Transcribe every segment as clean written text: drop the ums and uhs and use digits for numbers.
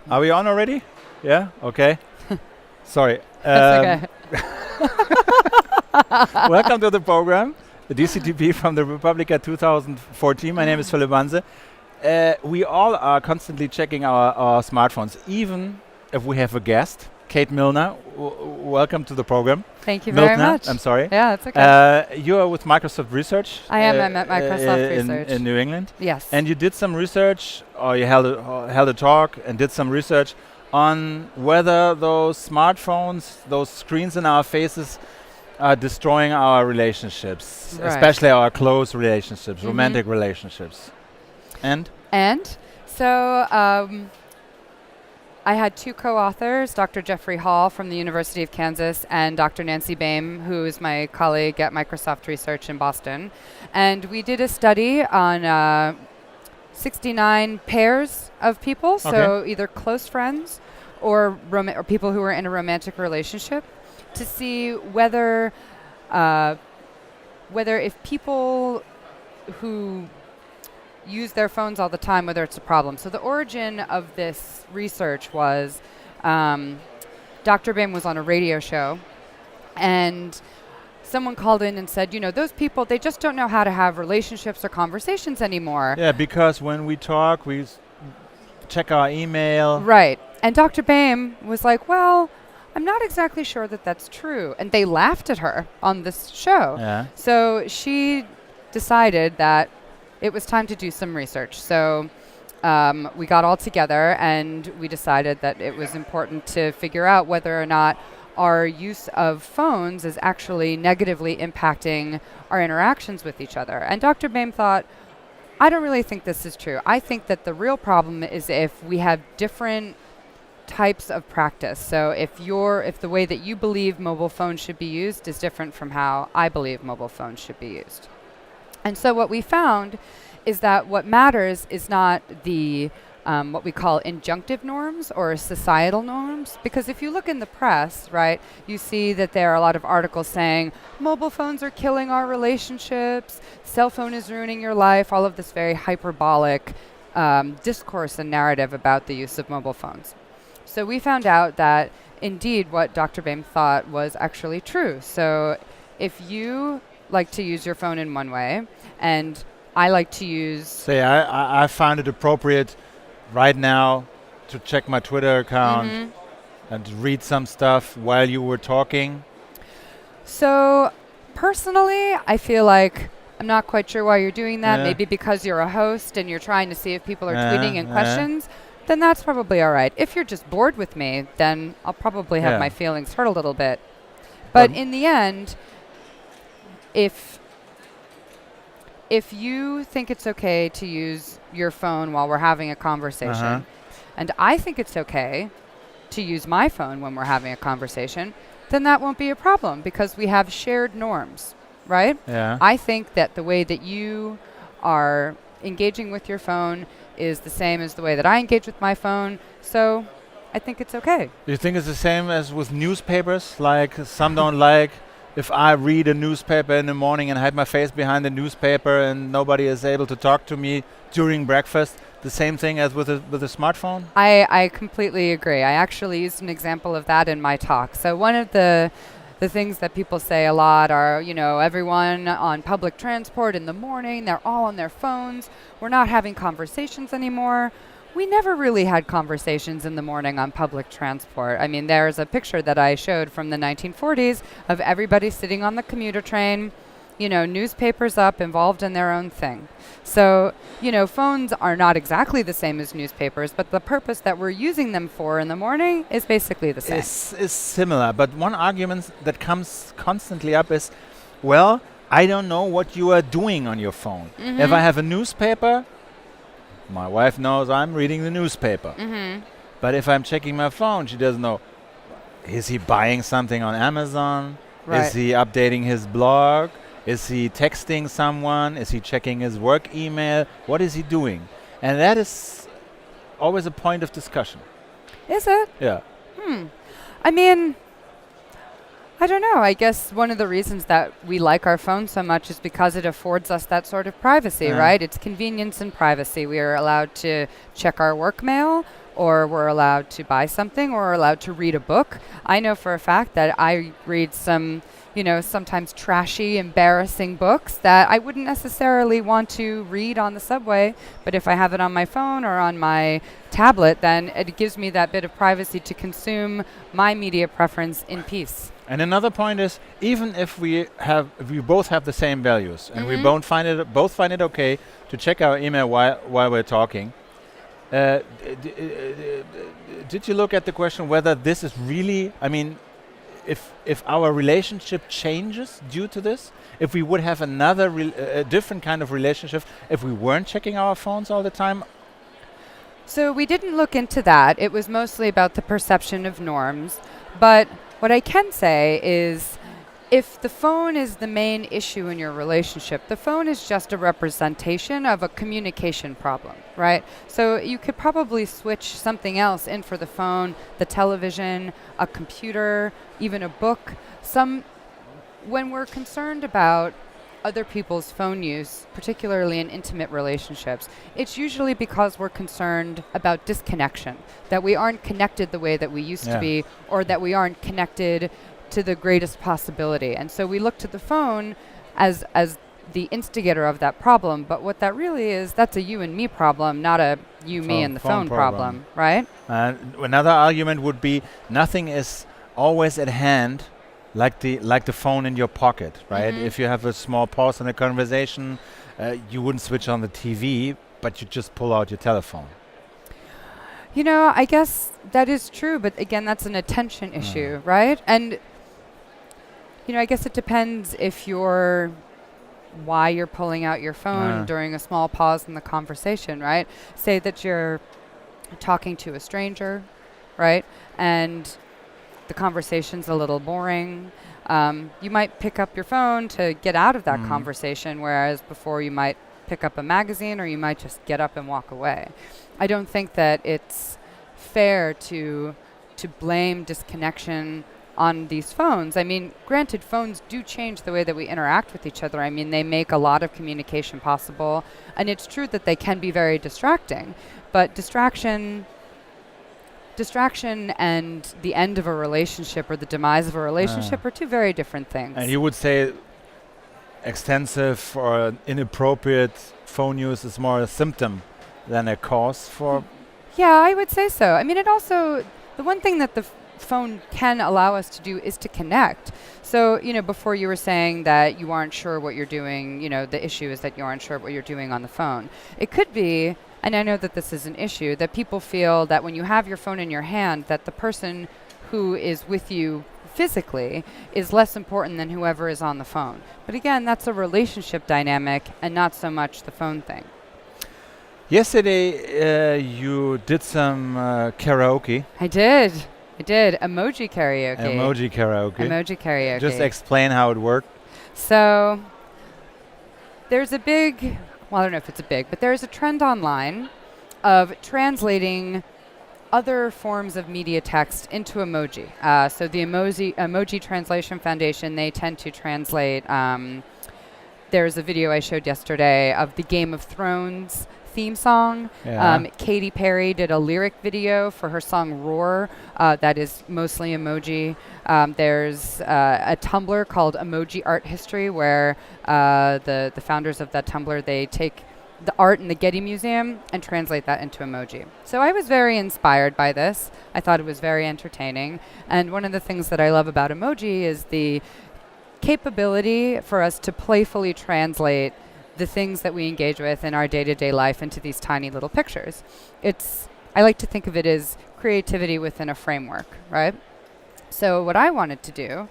Are we on already? Yeah? Okay. Sorry. That's okay. Welcome to the program, the DCTP from the Republica 2014. My name is Philip Banse. We all are constantly checking our smartphones, even if we have a guest, Kate Miltner. Welcome to the program. Thank you very Miltner, much. I'm sorry. Yeah, that's okay. You are with Microsoft Research. I am. I'm at Microsoft Research. In New England. Yes. And you did some research, or you held a talk and did some research on whether those smartphones, those screens in our faces, are destroying our relationships, Right. especially our close relationships, romantic relationships. And? So I had two co-authors, Dr. Jeffrey Hall from the University of Kansas and Dr. Nancy Baim, who is my colleague at Microsoft Research in Boston. And we did a study on 69 pairs of people, so either close friends or people who were in a romantic relationship, to see whether if people who use their phones all the time, whether it's a problem. So the origin of this research was Dr. Baim was on a radio show, and someone called in and said, those people, they just don't know how to have relationships or conversations anymore. Yeah, because when we talk, we check our email. Right. And Dr. Baim was like, well, I'm not exactly sure that that's true. And they laughed at her on this show. Yeah. So she decided that it was time to do some research. So we got all together and we decided that it was important to figure out whether or not our use of phones is actually negatively impacting our interactions with each other. And Dr. Baim thought, I don't really think this is true. I think that the real problem is if we have different types of practice. So if the way that you believe mobile phones should be used is different from how I believe mobile phones should be used. And so what we found is that what matters is not the what we call injunctive norms or societal norms, because if you look in the press, right, you see that there are a lot of articles saying mobile phones are killing our relationships, cell phone is ruining your life, all of this very hyperbolic discourse and narrative about the use of mobile phones. So we found out that indeed what Dr. Baim thought was actually true. So if you like to use your phone in one way, and I like to use... Say, I found it appropriate right now to check my Twitter account and read some stuff while you were talking. So personally, I feel like I'm not quite sure why you're doing that. Yeah. Maybe because you're a host and you're trying to see if people are tweeting in questions. Then that's probably all right. If you're just bored with me, then I'll probably have my feelings hurt a little bit. But in the end, if you think it's okay to use your phone while we're having a conversation, and I think it's okay to use my phone when we're having a conversation, then that won't be a problem because we have shared norms, right? Yeah. I think that the way that you are engaging with your phone is the same as the way that I engage with my phone, so I think it's okay. Do you think it's the same as with newspapers? Like some don't like if I read a newspaper in the morning and hide my face behind the newspaper and nobody is able to talk to me during breakfast. The same thing as with a smartphone? I completely agree. I actually used an example of that in my talk. So one of the things that people say a lot are, everyone on public transport in the morning, they're all on their phones. We're not having conversations anymore. We never really had conversations in the morning on public transport. I mean, there's a picture that I showed from the 1940s of everybody sitting on the commuter train, newspapers up, involved in their own thing. So, phones are not exactly the same as newspapers, but the purpose that we're using them for in the morning is basically the same. Is similar, but one argument that comes constantly up is, well, I don't know what you are doing on your phone. If I have a newspaper, my wife knows I'm reading the newspaper. But if I'm checking my phone, she doesn't know. Is he buying something on Amazon? Right. Is he updating his blog? Is he texting someone? Is he checking his work email? What is he doing? And that is always a point of discussion. Is it? Yeah. I mean, I don't know. I guess one of the reasons that we like our phone so much is because it affords us that sort of privacy, right? It's convenience and privacy. We are allowed to check our work mail. or we're allowed to buy something, or we're allowed to read a book. I know for a fact that I read some, sometimes trashy, embarrassing books that I wouldn't necessarily want to read on the subway, but if I have it on my phone or on my tablet, then it gives me that bit of privacy to consume my media preference in peace. And another point is, even if we both have the same values, and we both find it okay to check our email while we're talking, did you look at the question whether this is really, if our relationship changes due to this, if we would have another a different kind of relationship if we weren't checking our phones all the time? So we didn't look into that. It was mostly about the perception of norms. But what I can say is, if the phone is the main issue in your relationship, the phone is just a representation of a communication problem, right? So you could probably switch something else in for the phone, the television, a computer, even a book. When we're concerned about other people's phone use, particularly in intimate relationships, it's usually because we're concerned about disconnection, that we aren't connected the way that we used to be, or that we aren't connected to the greatest possibility. And so we look to the phone as the instigator of that problem, but what that really is, that's a you and me problem, not a you, me, and the phone problem, right? Another argument would be, nothing is always at hand like the phone in your pocket, right? If you have a small pause in a conversation, you wouldn't switch on the TV, but you just pull out your telephone. I guess that is true, but again, that's an attention issue, right? And I guess it depends why you're pulling out your phone during a small pause in the conversation, right? Say that you're talking to a stranger, right? And the conversation's a little boring. You might pick up your phone to get out of that conversation, whereas before you might pick up a magazine, or you might just get up and walk away. I don't think that it's fair to blame disconnection on these phones. Granted, phones do change the way that we interact with each other. They make a lot of communication possible, and it's true that they can be very distracting, but distraction and the end of a relationship, or the demise of a relationship, are two very different things. And you would say extensive or inappropriate phone use is more a symptom than a cause for? Yeah, I would say so. It also, the one thing that the phone can allow us to do is to connect. So, before you were saying that you aren't sure what you're doing, the issue is that you aren't sure what you're doing on the phone. It could be, and I know that this is an issue, that people feel that when you have your phone in your hand, that the person who is with you physically is less important than whoever is on the phone. But again, that's a relationship dynamic and not so much the phone thing. Yesterday, you did some karaoke. I did. Emoji karaoke. Emoji karaoke. Just explain how it worked. So there's I don't know if it's but there's a trend online of translating other forms of media text into emoji. So the Emoji Translation Foundation, they tend to translate, there's a video I showed yesterday of the Game of Thrones theme song. Katy Perry did a lyric video for her song Roar that is mostly emoji. There's a Tumblr called Emoji Art History, where the founders of that Tumblr, they take the art in the Getty Museum and translate that into emoji. So I was very inspired by this. I thought it was very entertaining. And one of the things that I love about emoji is the capability for us to playfully translate the things that we engage with in our day-to-day life into these tiny little pictures. I like to think of it as creativity within a framework, right? So what I wanted to do,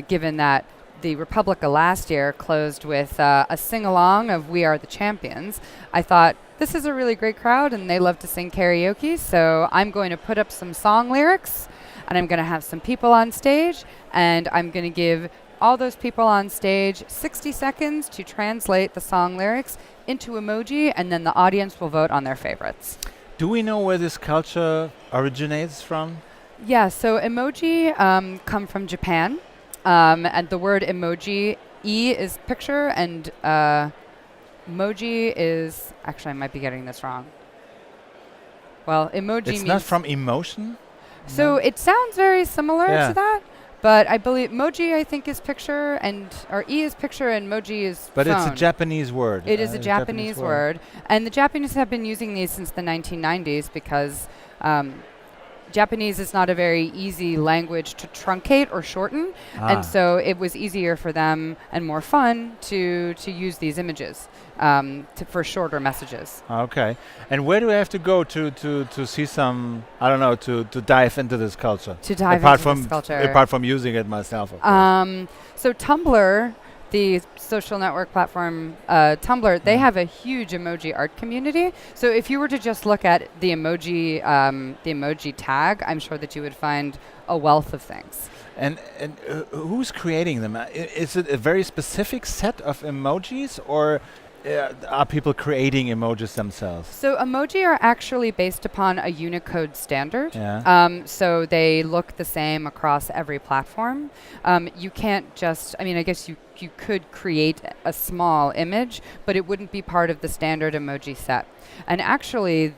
given that the Republica last year closed with a sing-along of We Are the Champions, I thought, this is a really great crowd and they love to sing karaoke, so I'm going to put up some song lyrics and I'm going to have some people on stage, and I'm going to give all those people on stage 60 seconds to translate the song lyrics into emoji, and then the audience will vote on their favorites. Do we know where this culture originates from? Yeah, so emoji come from Japan. And the word emoji, E is picture, and emoji is, actually I might be getting this wrong. Well, emoji It's means... not from emotion? So it sounds very similar Yeah. to that, but I believe emoji, I think, is picture, or E is picture, and emoji is But phone. it's a Japanese word. It is a Japanese word. And the Japanese have been using these since the 1990s because Japanese is not a very easy language to truncate or shorten. And so it was easier for them and more fun to use these images for shorter messages. Okay. And where do I have to go to see some, I don't know, to dive into this culture? To dive apart into from this culture. Apart from using it myself, of course. So Tumblr, the social network platform, Tumblr, they have a huge emoji art community. So if you were to just look at the emoji tag, I'm sure that you would find a wealth of things. And who's creating them? Is it a very specific set of emojis, or are people creating emojis themselves? So emoji are actually based upon a Unicode standard. Yeah. So they look the same across every platform. You can't just, I mean, I guess you could create a small image, but it wouldn't be part of the standard emoji set. And actually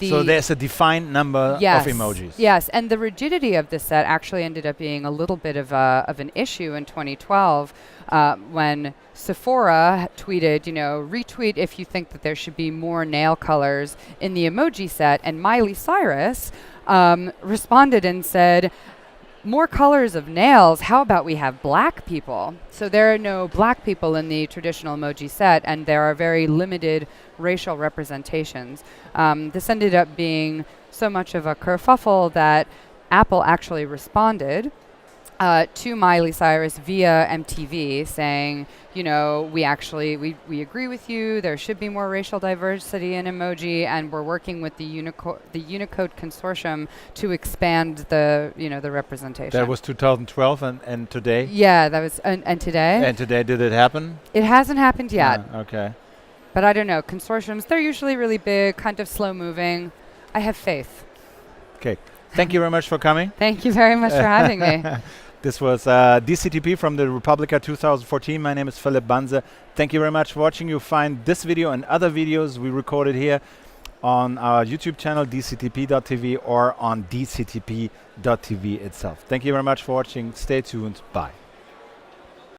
so there's a defined number of emojis. Yes, and the rigidity of this set actually ended up being a little bit of an issue in 2012 when Sephora tweeted, retweet if you think that there should be more nail colors in the emoji set. And Miley Cyrus responded and said, more colors of nails, how about we have black people? So there are no black people in the traditional emoji set, and there are very limited racial representations. This ended up being so much of a kerfuffle that Apple actually responded to Miley Cyrus via MTV saying, we agree with you, there should be more racial diversity in emoji, and we're working with the Unicode consortium to expand the representation. That was 2012, and today? Yeah, that was, and today? And today, did it happen? It hasn't happened yet. Okay. But I don't know, consortiums, they're usually really big, kind of slow moving. I have faith. Okay. Thank you very much for coming. Thank you very much for having me. This was DCTP from the Republica 2014. My name is Philip Banse. Thank you very much for watching. You'll find this video and other videos we recorded here on our YouTube channel, dctp.tv, or on dctp.tv itself. Thank you very much for watching. Stay tuned. Bye.